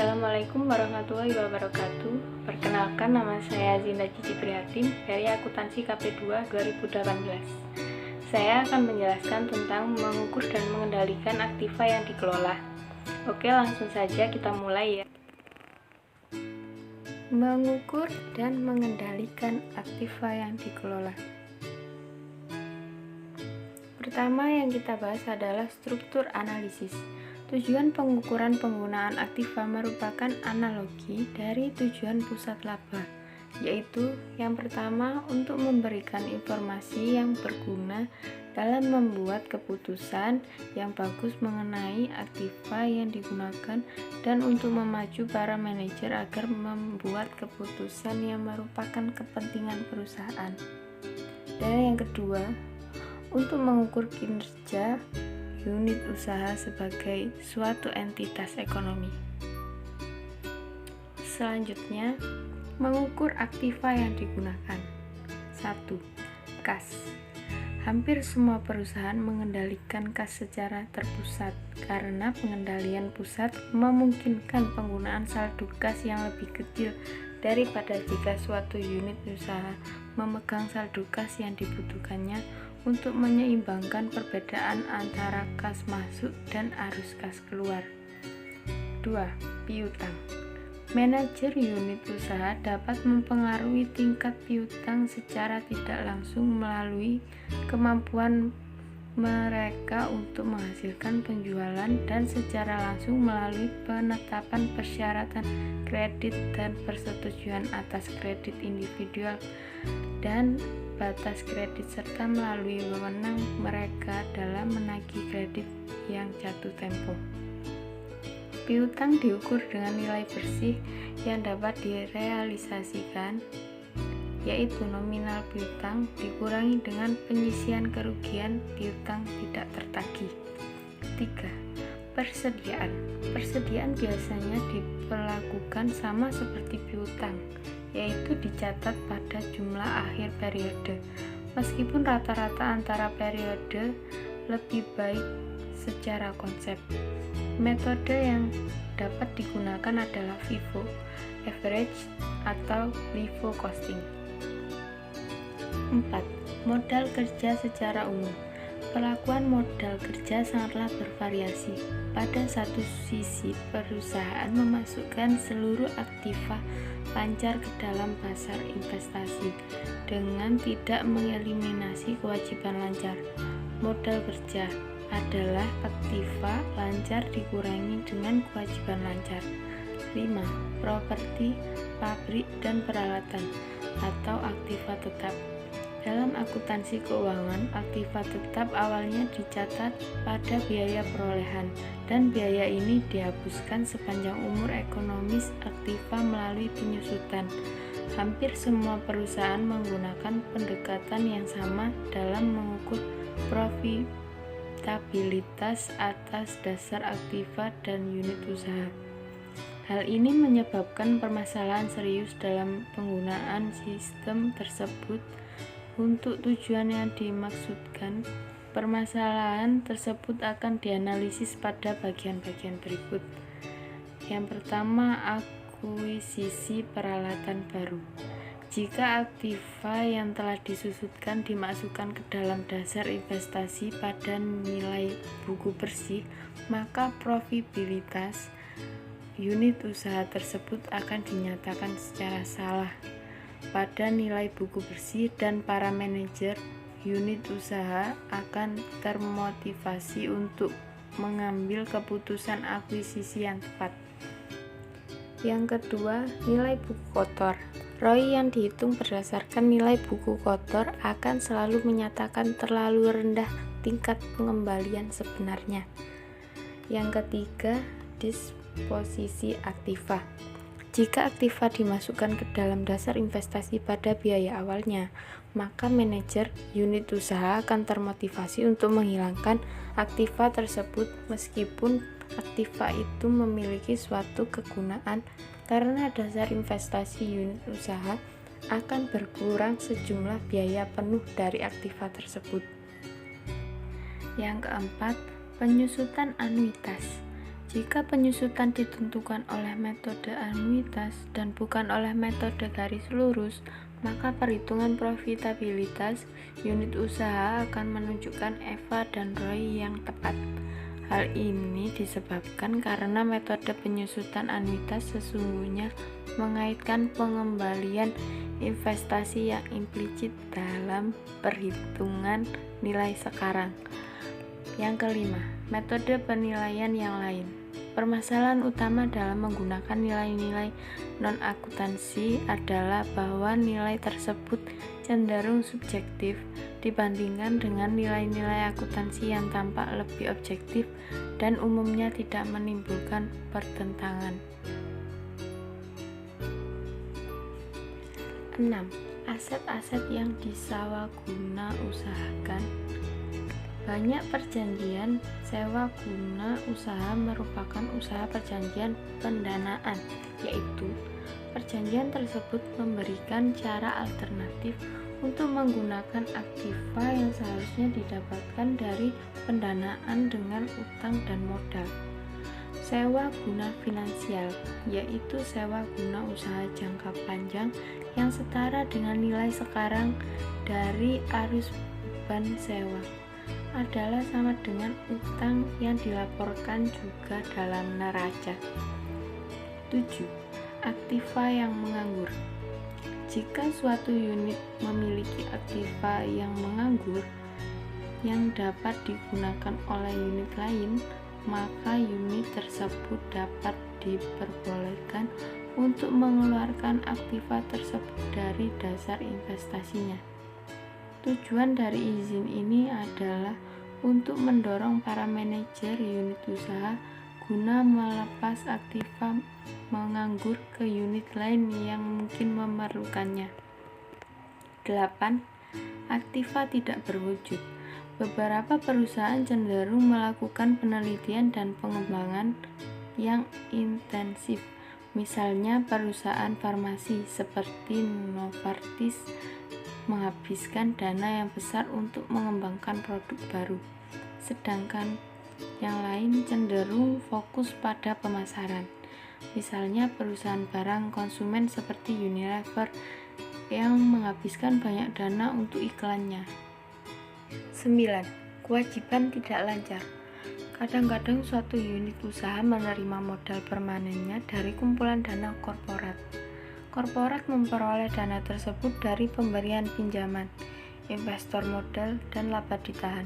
Assalamualaikum warahmatullahi wabarakatuh. Perkenalkan, nama saya Zinda Cici Prihatin dari Akuntansi KP2 2018. Saya akan menjelaskan tentang mengukur dan mengendalikan aktiva yang dikelola. Oke, langsung saja kita mulai ya. Mengukur dan mengendalikan aktiva yang dikelola. Pertama yang kita bahas adalah struktur analisis. Tujuan pengukuran penggunaan aktiva merupakan analogi dari tujuan pusat laba, yaitu yang pertama untuk memberikan informasi yang berguna dalam membuat keputusan yang bagus mengenai aktiva yang digunakan dan untuk memacu para manajer agar membuat keputusan yang merupakan kepentingan perusahaan. Dan yang kedua, untuk mengukur kinerja unit usaha sebagai suatu entitas ekonomi. Selanjutnya, mengukur aktiva yang digunakan. 1. Kas. Hampir semua perusahaan mengendalikan kas secara terpusat karena pengendalian pusat memungkinkan penggunaan saldo kas yang lebih kecil daripada jika suatu unit usaha memegang saldo kas yang dibutuhkannya untuk menyeimbangkan perbedaan antara kas masuk dan arus kas keluar. 2. Piutang. Manajer unit usaha dapat mempengaruhi tingkat piutang secara tidak langsung melalui kemampuan mereka untuk menghasilkan penjualan dan secara langsung melalui penetapan persyaratan kredit dan persetujuan atas kredit individual dan batas kredit serta melalui wewenang mereka dalam menagih kredit yang jatuh tempo. Piutang diukur dengan nilai bersih yang dapat direalisasikan, yaitu nominal piutang dikurangi dengan penyisian kerugian piutang tidak tertagih. 3. Persediaan. Persediaan biasanya diperlakukan sama seperti piutang, yaitu dicatat pada jumlah akhir periode, meskipun rata-rata antara periode lebih baik secara konsep. Metode yang dapat digunakan adalah FIFO, average atau LIFO costing. 4. Modal kerja secara umum. Perlakuan modal kerja sangatlah bervariasi. Pada satu sisi, perusahaan memasukkan seluruh aktiva lancar ke dalam pasar investasi dengan tidak mengeliminasi kewajiban lancar. Modal kerja adalah aktiva lancar dikurangi dengan kewajiban lancar. 5. Properti, pabrik, dan peralatan atau aktiva tetap. Dalam akuntansi keuangan, aktiva tetap awalnya dicatat pada biaya perolehan dan biaya ini dihapuskan sepanjang umur ekonomis aktiva melalui penyusutan. Hampir semua perusahaan menggunakan pendekatan yang sama dalam mengukur profitabilitas atas dasar aktiva dan unit usaha. Hal ini menyebabkan permasalahan serius dalam penggunaan sistem tersebut untuk tujuan yang dimaksudkan. Permasalahan tersebut akan dianalisis pada bagian-bagian berikut. Yang pertama, akuisisi peralatan baru. Jika aktiva yang telah disusutkan dimasukkan ke dalam dasar investasi pada nilai buku bersih, maka profitabilitas unit usaha tersebut akan dinyatakan secara salah pada nilai buku bersih dan para manajer unit usaha akan termotivasi untuk mengambil keputusan akuisisi yang tepat. Yang kedua, nilai buku kotor. ROI yang dihitung berdasarkan nilai buku kotor akan selalu menyatakan terlalu rendah tingkat pengembalian sebenarnya. Yang ketiga, disposisi aktiva. Jika aktiva dimasukkan ke dalam dasar investasi pada biaya awalnya, maka manajer unit usaha akan termotivasi untuk menghilangkan aktiva tersebut meskipun aktiva itu memiliki suatu kegunaan karena dasar investasi unit usaha akan berkurang sejumlah biaya penuh dari aktiva tersebut. Yang keempat, penyusutan anuitas. Jika penyusutan ditentukan oleh metode anuitas dan bukan oleh metode garis lurus, maka perhitungan profitabilitas unit usaha akan menunjukkan EVA dan ROI yang tepat. Hal ini disebabkan karena metode penyusutan anuitas sesungguhnya mengaitkan pengembalian investasi yang implisit dalam perhitungan nilai sekarang. Yang kelima, metode penilaian yang lain. Permasalahan utama dalam menggunakan nilai-nilai non-akuntansi adalah bahwa nilai tersebut cenderung subjektif dibandingkan dengan nilai-nilai akuntansi yang tampak lebih objektif dan umumnya tidak menimbulkan pertentangan. 6. Aset-aset yang disawaguna usahakan. Banyak perjanjian sewa guna usaha merupakan usaha perjanjian pendanaan, yaitu perjanjian tersebut memberikan cara alternatif untuk menggunakan aktiva yang seharusnya didapatkan dari pendanaan dengan utang dan modal. Sewa guna finansial, yaitu sewa guna usaha jangka panjang yang setara dengan nilai sekarang dari arus beban sewa, adalah sama dengan utang yang dilaporkan juga dalam neraca. 7. Aktiva yang menganggur. Jika suatu unit memiliki aktiva yang menganggur yang dapat digunakan oleh unit lain, maka unit tersebut dapat diperbolehkan untuk mengeluarkan aktiva tersebut dari dasar investasinya. Tujuan dari izin ini adalah untuk mendorong para manajer unit usaha guna melepas aktiva menganggur ke unit lain yang mungkin memerlukannya. 8. Aktiva tidak berwujud. Beberapa perusahaan cenderung melakukan penelitian dan pengembangan yang intensif. Misalnya perusahaan farmasi seperti Novartis menghabiskan dana yang besar untuk mengembangkan produk baru, sedangkan yang lain cenderung fokus pada pemasaran. Misalnya perusahaan barang konsumen seperti Unilever yang menghabiskan banyak dana untuk iklannya. 9. Kewajiban tidak lancar. Kadang-kadang suatu unit usaha menerima modal permanennya dari kumpulan dana korporat. Korporat memperoleh dana tersebut dari pemberian pinjaman, investor modal, dan laba ditahan.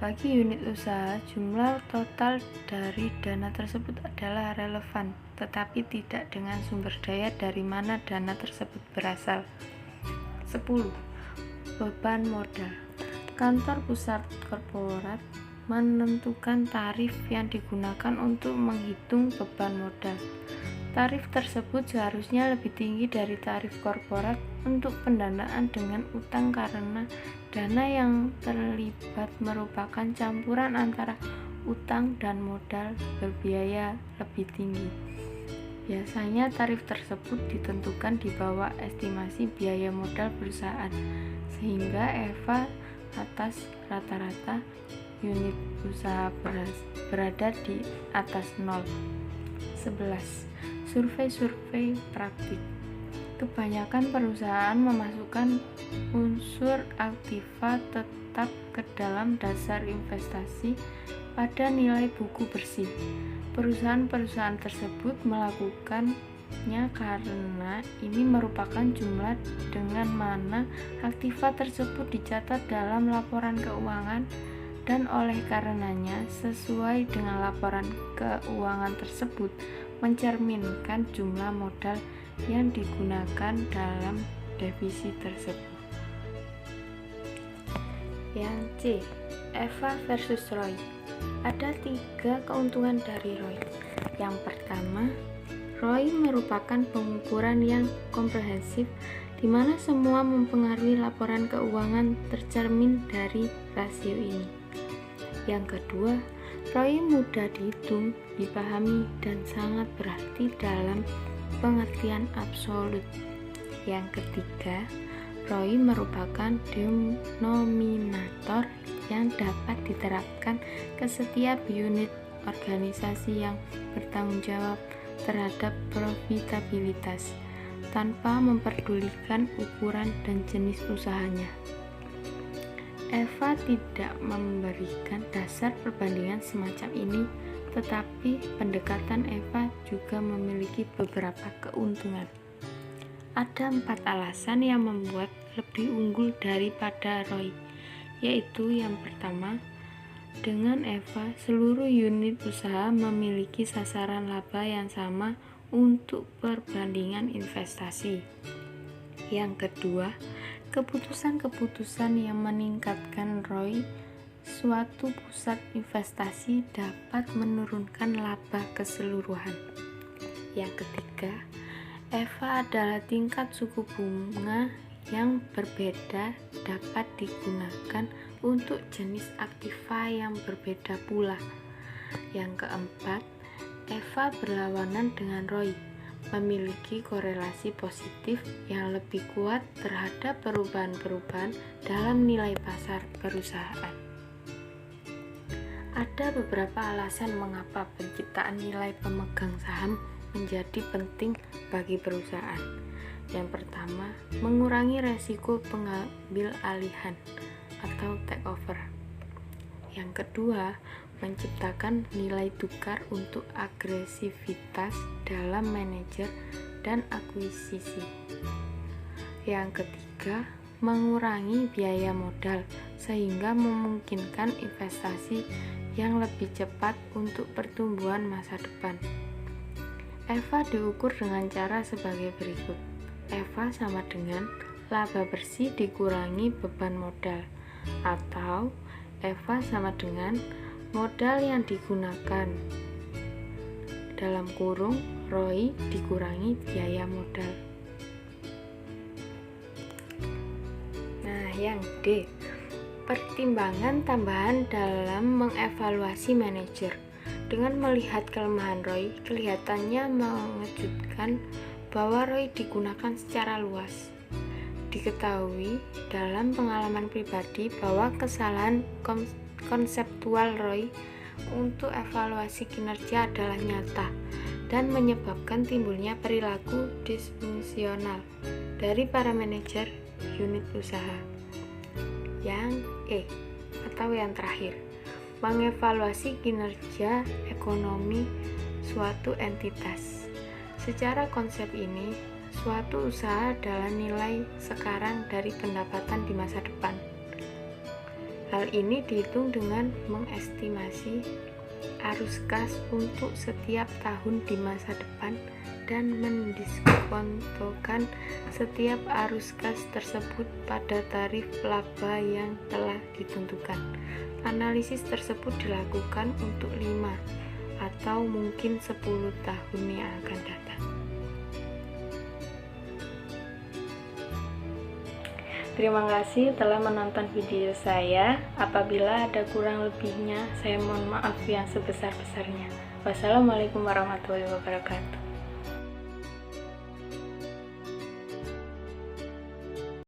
Bagi unit usaha, jumlah total dari dana tersebut adalah relevan, tetapi tidak dengan sumber daya dari mana dana tersebut berasal. 10. Beban modal. Kantor pusat korporat menentukan tarif yang digunakan untuk menghitung beban modal. Tarif tersebut seharusnya lebih tinggi dari tarif korporat untuk pendanaan dengan utang karena dana yang terlibat merupakan campuran antara utang dan modal berbiaya lebih tinggi. Biasanya tarif tersebut ditentukan di bawah estimasi biaya modal perusahaan, sehingga EVA atas rata-rata unit usaha berada di atas 0. 11. Survei praktik. Kebanyakan perusahaan memasukkan unsur aktiva tetap ke dalam dasar investasi pada nilai buku bersih. Perusahaan-perusahaan tersebut melakukannya karena ini merupakan jumlah dengan mana aktiva tersebut dicatat dalam laporan keuangan, dan oleh karenanya sesuai dengan laporan keuangan tersebut mencerminkan jumlah modal yang digunakan dalam divisi tersebut. Yang C. EVA versus ROI. Ada 3 keuntungan dari ROI. Yang pertama, ROI merupakan pengukuran yang komprehensif di mana semua mempengaruhi laporan keuangan tercermin dari rasio ini. Yang kedua, ROI mudah dihitung, dipahami, dan sangat berarti dalam pengertian absolut. Yang ketiga, ROI merupakan denominator yang dapat diterapkan ke setiap unit organisasi yang bertanggung jawab terhadap profitabilitas tanpa memperdulikan ukuran dan jenis usahanya. Eva tidak memberikan dasar perbandingan semacam ini, tetapi pendekatan Eva juga memiliki beberapa keuntungan. Ada 4 alasan yang membuat lebih unggul daripada Roy, yaitu yang pertama, dengan Eva, seluruh unit usaha memiliki sasaran laba yang sama untuk perbandingan investasi. Yang kedua, keputusan-keputusan yang meningkatkan Roy suatu pusat investasi dapat menurunkan laba keseluruhan. Yang ketiga, Eva adalah tingkat suku bunga yang berbeda dapat digunakan untuk jenis aktiva yang berbeda pula. Yang keempat, Eva berlawanan dengan Roy, memiliki korelasi positif yang lebih kuat terhadap perubahan-perubahan dalam nilai pasar perusahaan. Ada beberapa alasan mengapa penciptaan nilai pemegang saham menjadi penting bagi perusahaan. Yang pertama, mengurangi resiko pengambil alihan atau takeover. Yang kedua, menciptakan nilai tukar untuk agresivitas dalam manajer dan akuisisi. Yang ketiga, mengurangi biaya modal sehingga memungkinkan investasi yang lebih cepat untuk pertumbuhan masa depan. Eva diukur dengan cara sebagai berikut. Eva sama dengan laba bersih dikurangi beban modal, atau Eva sama dengan modal yang digunakan dalam kurung ROI dikurangi biaya modal. Nah, yang D, pertimbangan tambahan dalam mengevaluasi manajer. Dengan melihat kelemahan ROI, kelihatannya mengejutkan bahwa ROI digunakan secara luas. Diketahui dalam pengalaman pribadi bahwa kesalahan konseptual ROI untuk evaluasi kinerja adalah nyata dan menyebabkan timbulnya perilaku disfungsional dari para manajer unit usaha. Yang E atau yang terakhir, mengevaluasi kinerja ekonomi suatu entitas. Secara konsep ini, suatu usaha adalah nilai sekarang dari pendapatan di masa depan. Hal ini dihitung dengan mengestimasi arus kas untuk setiap tahun di masa depan dan mendiskontokan setiap arus kas tersebut pada tarif laba yang telah ditentukan. Analisis tersebut dilakukan untuk 5 atau mungkin 10 tahun yang akan datang. Terima kasih telah menonton video saya. Apabila ada kurang lebihnya, saya mohon maaf yang sebesar-besarnya. Wassalamualaikum warahmatullahi wabarakatuh.